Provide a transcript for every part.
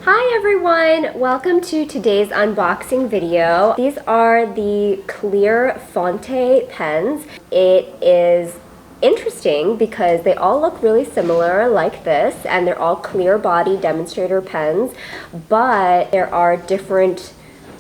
Hi everyone! Welcome to today's unboxing video. These are the clear Fonte pens. It is interesting because they all look really similar like this, and they're all clear body demonstrator pens, but there are different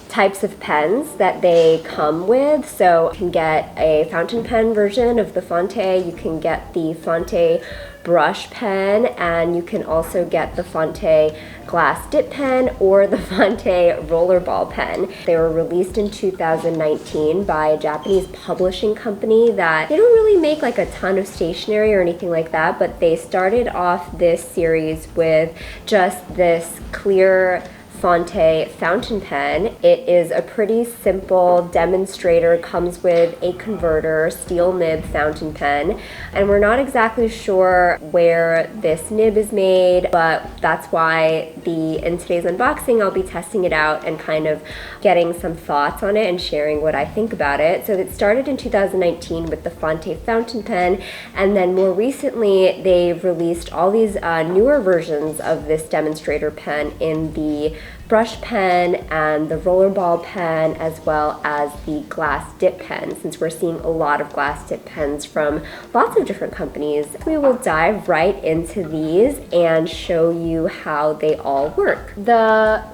types of pens that they come with. So you can get a fountain pen version of the Fonte, you can get the Fonte Brush Pen, and you can also get the Fonte Glass Pen or the Fonte Rollerball Pen. They were released in 2019 by a Japanese publishing company that they don't really make like a ton of stationery or anything like that, but they started off this series with just this clear Fonte Fountain Pen. It is a pretty simple demonstrator, comes with a converter, steel nib fountain pen, and we're not exactly sure where this nib is made, but that's why in today's unboxing I'll be testing it out and kind of getting some thoughts on it and sharing what I think about it. So it started in 2019 with the Fonte Fountain Pen, and then more recently they've released all these newer versions of this demonstrator pen in the brush pen and the rollerball pen, as well as the glass dip pen, since we're seeing a lot of glass dip pens from lots of different companies. We will dive right into these and show you how they all work. The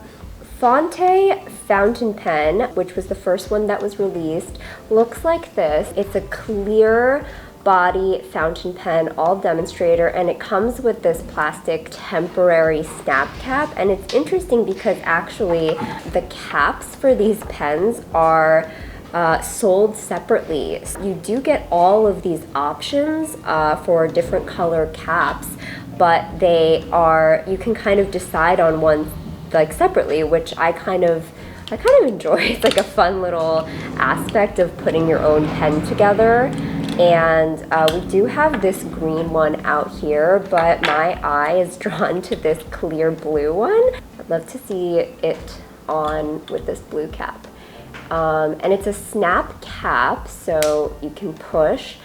Fonte Fountain Pen, which was the first one that was released, looks like this. It's a clear body fountain pen, all demonstrator, and it comes with this plastic temporary snap cap. And it's interesting because actually the caps for these pens are sold separately. So you do get all of these options for different color caps, but you can kind of decide on one like separately, which I kind of enjoy. It's like a fun little aspect of putting your own pen together. And we do have this green one out here, but my eye is drawn to this clear blue one. I'd love to see it on with this blue cap. And it's a snap cap, so you can push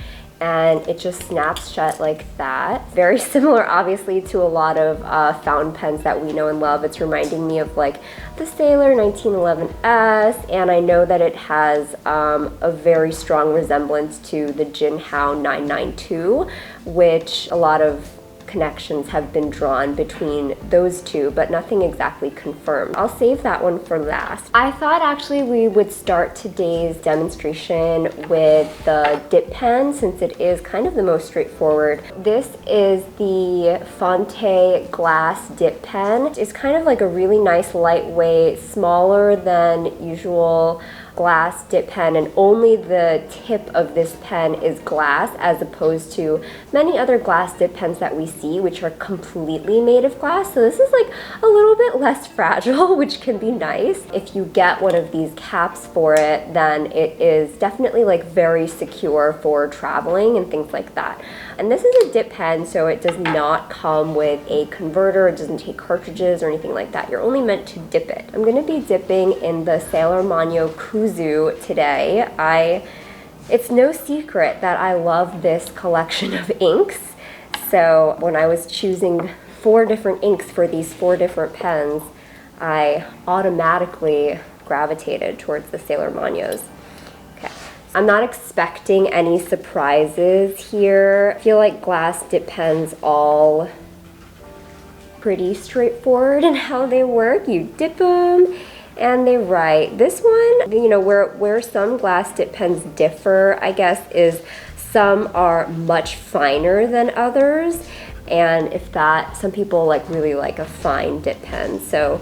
and it just snaps shut like that. Very similar, obviously, to a lot of fountain pens that we know and love. It's reminding me of like the Sailor 1911S, and I know that it has a very strong resemblance to the Jinhao 992, which a lot of connections have been drawn between those two, but nothing exactly confirmed. I'll save that one for last. I thought actually we would start today's demonstration with the dip pen, since it is kind of the most straightforward. This is the Fonte Glass Dip Pen. It's kind of like a really nice lightweight, smaller than usual glass dip pen, and only the tip of this pen is glass, as opposed to many other glass dip pens that we see which are completely made of glass. So this is like a little bit less fragile, which can be nice. If you get one of these caps for it, then it is definitely like very secure for traveling and things like that. And this is a dip pen, so it does not come with a converter. It doesn't take cartridges or anything like that. You're only meant to dip it. I'm going to be dipping in the Sailor Manyo Kuzu today. It's no secret that I love this collection of inks. So when I was choosing 4 different inks for these 4 different pens, I automatically gravitated towards the Sailor Manyos. Okay. I'm not expecting any surprises here. I feel like glass dip pens all pretty straightforward in how they work. You dip them and they write. This one, you know, where some glass dip pens differ, I guess, is some are much finer than others, and some people really like a fine dip pen. So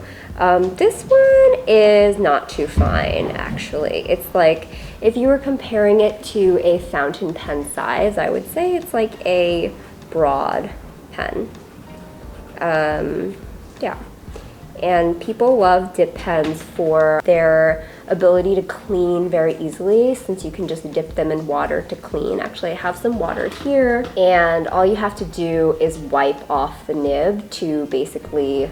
this one is not too fine, actually. It's like, if you were comparing it to a fountain pen size, I would say it's like a broad pen. Yeah. And people love dip pens for their ability to clean very easily, since you can just dip them in water to clean. Actually, I have some water here, and all you have to do is wipe off the nib to basically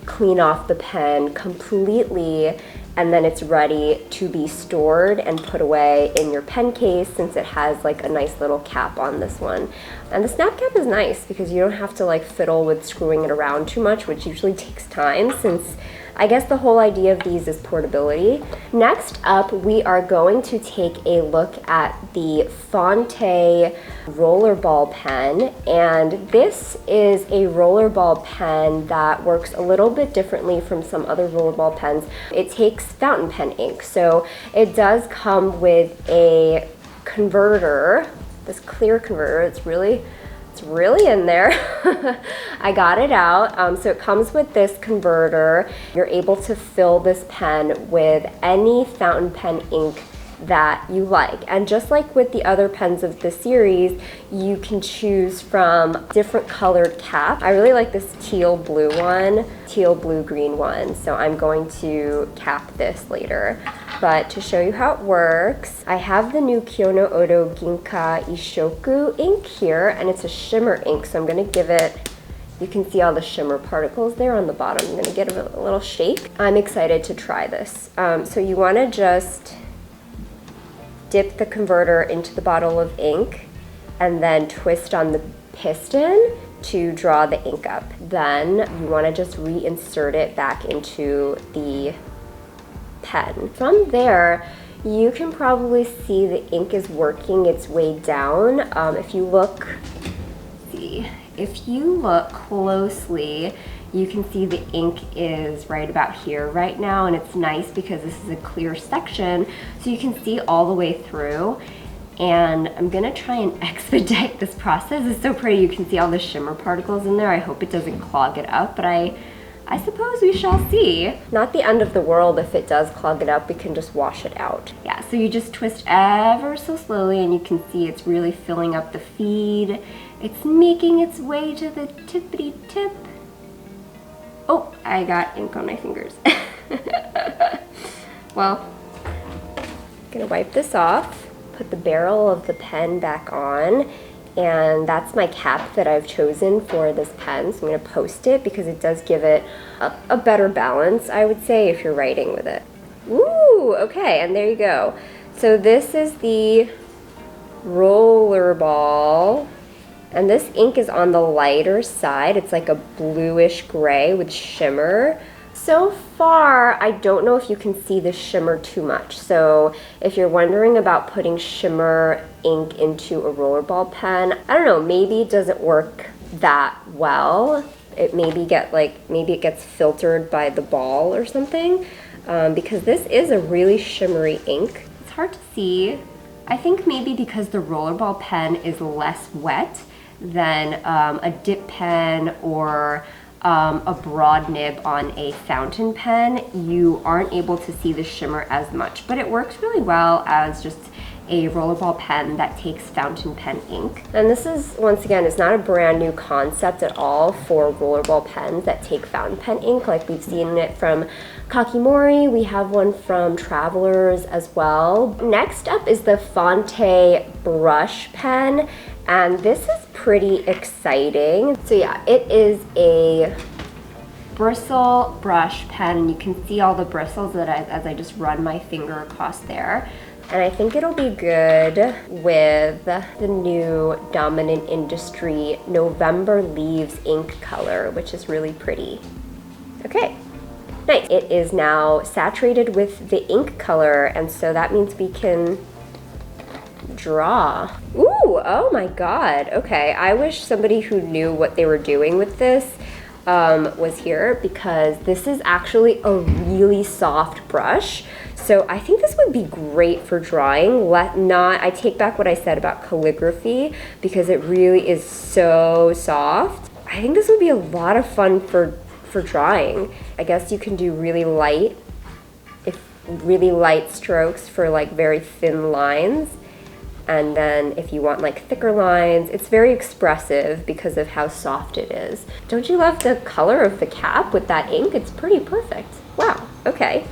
clean off the pen completely, and then it's ready to be stored and put away in your pen case, since it has like a nice little cap on this one. And the snap cap is nice because you don't have to like fiddle with screwing it around too much, which usually takes time, since I guess the whole idea of these is portability. Next up, we are going to take a look at the Fonte Rollerball Pen, and this is a rollerball pen that works a little bit differently from some other rollerball pens. It takes fountain pen ink, so it does come with a converter, this clear converter. It's really in there. I got it out. So it comes with this converter. You're able to fill this pen with any fountain pen ink that you like. And just like with the other pens of the series, you can choose from different colored caps. I really like this teal blue one, teal blue green one. So I'm going to cap this later. But to show you how it works, I have the new Kyono Odo Ginka Ishoku ink here, and it's a shimmer ink, so I'm gonna give it, you can see all the shimmer particles there on the bottom. I'm gonna give it a little shake. I'm excited to try this. So you wanna just dip the converter into the bottle of ink and then twist on the piston to draw the ink up. Then you wanna just reinsert it back into the pen. From there, you can probably see the ink is working its way down. If you look closely, you can see the ink is right about here right now, and it's nice because this is a clear section, so you can see all the way through. And I'm gonna try and expedite this process. It's so pretty. You can see all the shimmer particles in there. I hope it doesn't clog it up, but I suppose we shall see. Not the end of the world if it does clog it up. We can just wash it out. Yeah, so you just twist ever so slowly, and you can see it's really filling up the feed. It's making its way to the tippity tip. Oh, I got ink on my fingers. Well, I'm gonna wipe this off, put the barrel of the pen back on, and that's my cap that I've chosen for this pen. So I'm gonna post it because it does give it a better balance, I would say, if you're writing with it. Ooh, okay, and there you go. So this is the Rollerball, and this ink is on the lighter side. It's like a bluish gray with shimmer. So far, I don't know if you can see the shimmer too much. So if you're wondering about putting shimmer ink into a rollerball pen, I don't know, maybe it doesn't work that well. It maybe it gets filtered by the ball or something, because this is a really shimmery ink. It's hard to see. I think maybe because the rollerball pen is less wet than a dip pen or a broad nib on a fountain pen, you aren't able to see the shimmer as much, but it works really well as just a rollerball pen that takes fountain pen ink. And this is, once again, it's not a brand new concept at all for rollerball pens that take fountain pen ink. Like we've seen it from Kakimori, we have one from Travelers as well. Next up is the Fonte Brush Pen, and this is pretty exciting. So yeah, it is a bristle brush pen. You can see all the bristles as I just run my finger across there. And I think it'll be good with the new Dominant Industry November Leaves ink color, which is really pretty. Okay, nice. It is now saturated with the ink color, and so that means we can draw. Ooh, oh my god. Okay, I wish somebody who knew what they were doing with this was here, because this is actually a really soft brush. So I think this would be great for drawing. I take back what I said about calligraphy, because it really is so soft. I think this would be a lot of fun for drawing. I guess you can do really light strokes for like very thin lines. And then if you want like thicker lines, it's very expressive because of how soft it is. Don't you love the color of the cap with that ink? It's pretty perfect. Wow, okay.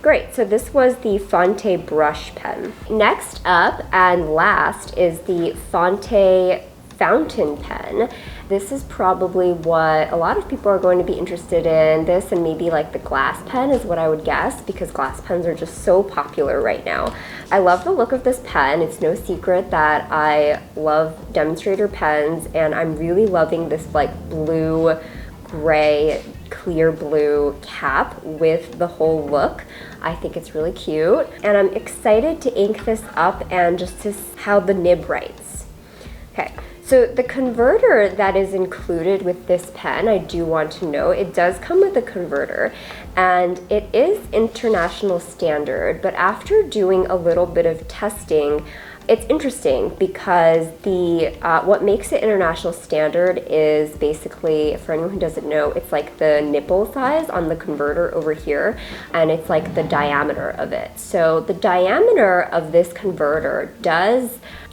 Great, so this was the Fonte Brush Pen. Next up and last is the Fonte fountain pen. This is probably what a lot of people are going to be interested in. This and maybe like the glass pen is what I would guess, because glass pens are just so popular right now. I love the look of this pen. It's no secret that I love demonstrator pens, and I'm really loving this like blue, gray, clear blue cap with the whole look. I think it's really cute, and I'm excited to ink this up and just to see how the nib writes. Okay, so the converter that is included with this pen, I do want to know, it does come with a converter, and it is international standard, but after doing a little bit of testing, it's interesting because what makes it international standard is basically, for anyone who doesn't know, it's like the nipple size on the converter over here, and it's like the diameter of it. So the diameter of this converter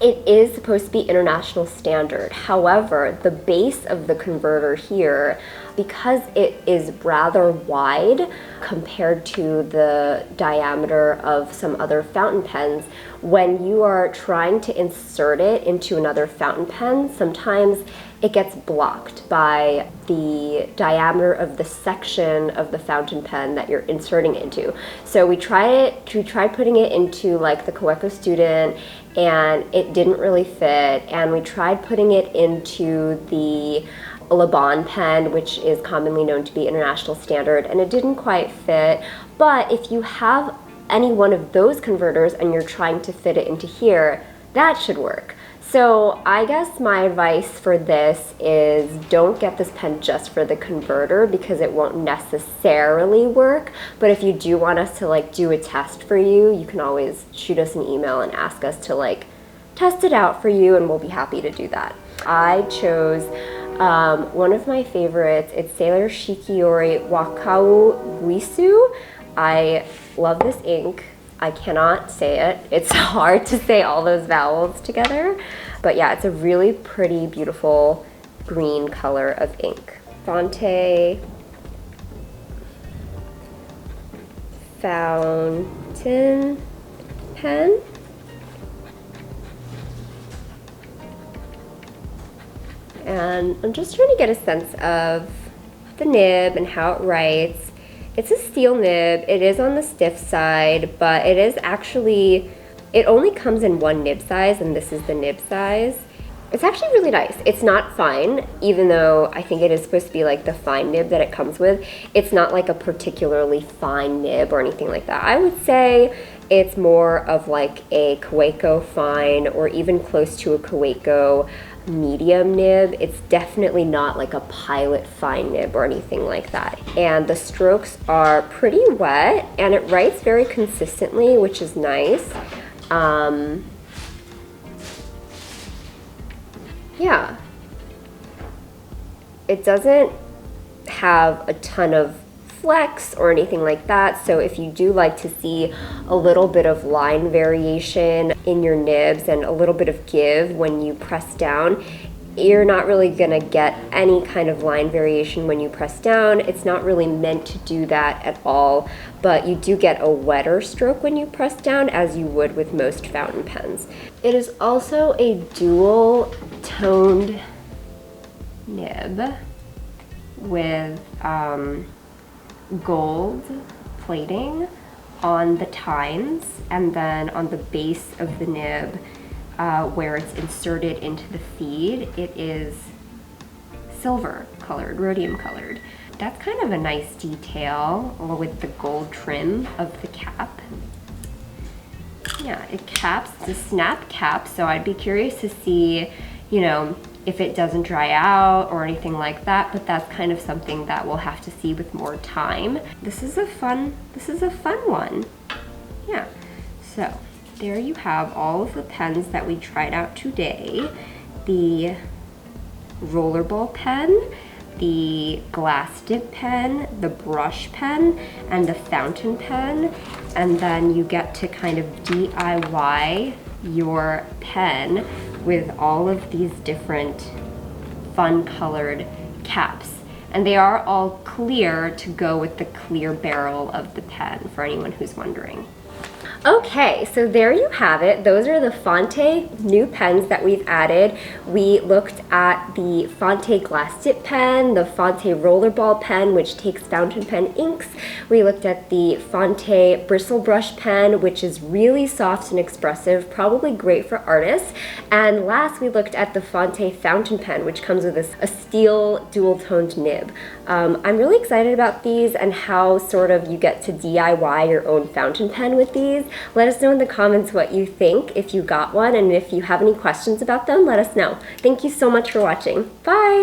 it is supposed to be international standard. However, the base of the converter here, because it is rather wide compared to the diameter of some other fountain pens, when you are trying to insert it into another fountain pen, sometimes it gets blocked by the diameter of the section of the fountain pen that you're inserting it into. So we tried putting it into like the Kaweco Student, and it didn't really fit, and we tried putting it into the Rollerball Pen, which is commonly known to be international standard, and it didn't quite fit. But if you have any one of those converters and you're trying to fit it into here, that should work. So I guess my advice for this is don't get this pen just for the converter, because it won't necessarily work. But if you do want us to like do a test for you, you can always shoot us an email and ask us to like test it out for you, and we'll be happy to do that. I chose one of my favorites. It's Sailor Shikiori Wakao Guisu. I love this ink. I cannot say it. It's hard to say all those vowels together. But yeah, it's a really pretty, beautiful green color of ink. Fonte Fountain Pen. And I'm just trying to get a sense of the nib and how it writes. It's a steel nib. It is on the stiff side, but it is actually, it only comes in one nib size, and this is the nib size. It's actually really nice. It's not fine, even though I think it is supposed to be like the fine nib that it comes with. It's not like a particularly fine nib or anything like that. I would say it's more of like a Kaweco fine, or even close to a Kaweco medium nib. It's definitely not like a Pilot fine nib or anything like that. And the strokes are pretty wet, and it writes very consistently, which is nice. Yeah. It doesn't have a ton of flex or anything like that, so if you do like to see a little bit of line variation in your nibs and a little bit of give when you press down, you're not really gonna get any kind of line variation when you press down. It's not really meant to do that at all, but you do get a wetter stroke when you press down, as you would with most fountain pens. It is also a dual toned nib with gold plating on the tines, and then on the base of the nib where it's inserted into the feed, it is silver colored, rhodium colored. That's kind of a nice detail with the gold trim of the cap. Yeah, it caps, it's a snap cap, so I'd be curious to see, you know, if it doesn't dry out or anything like that, but that's kind of something that we'll have to see with more time. This is a fun one. Yeah, so there you have all of the pens that we tried out today. The Rollerball Pen, the Glass Pen, the Brush Pen, and the Fountain Pen. And then you get to kind of DIY your pen with all of these different fun colored caps. And they are all clear to go with the clear barrel of the pen, for anyone who's wondering. Okay, so there you have it. Those are the Fonte new pens that we've added. We looked at the Fonte Glass Pen, the Fonte Rollerball Pen, which takes fountain pen inks. We looked at the Fonte Brush Pen, which is really soft and expressive, probably great for artists. And last, we looked at the Fonte Fountain Pen, which comes with a steel dual-toned nib. I'm really excited about these and how sort of you get to DIY your own fountain pen with these. Let us know in the comments what you think if you got one, and if you have any questions about them, let us know. Thank you so much for watching. Bye!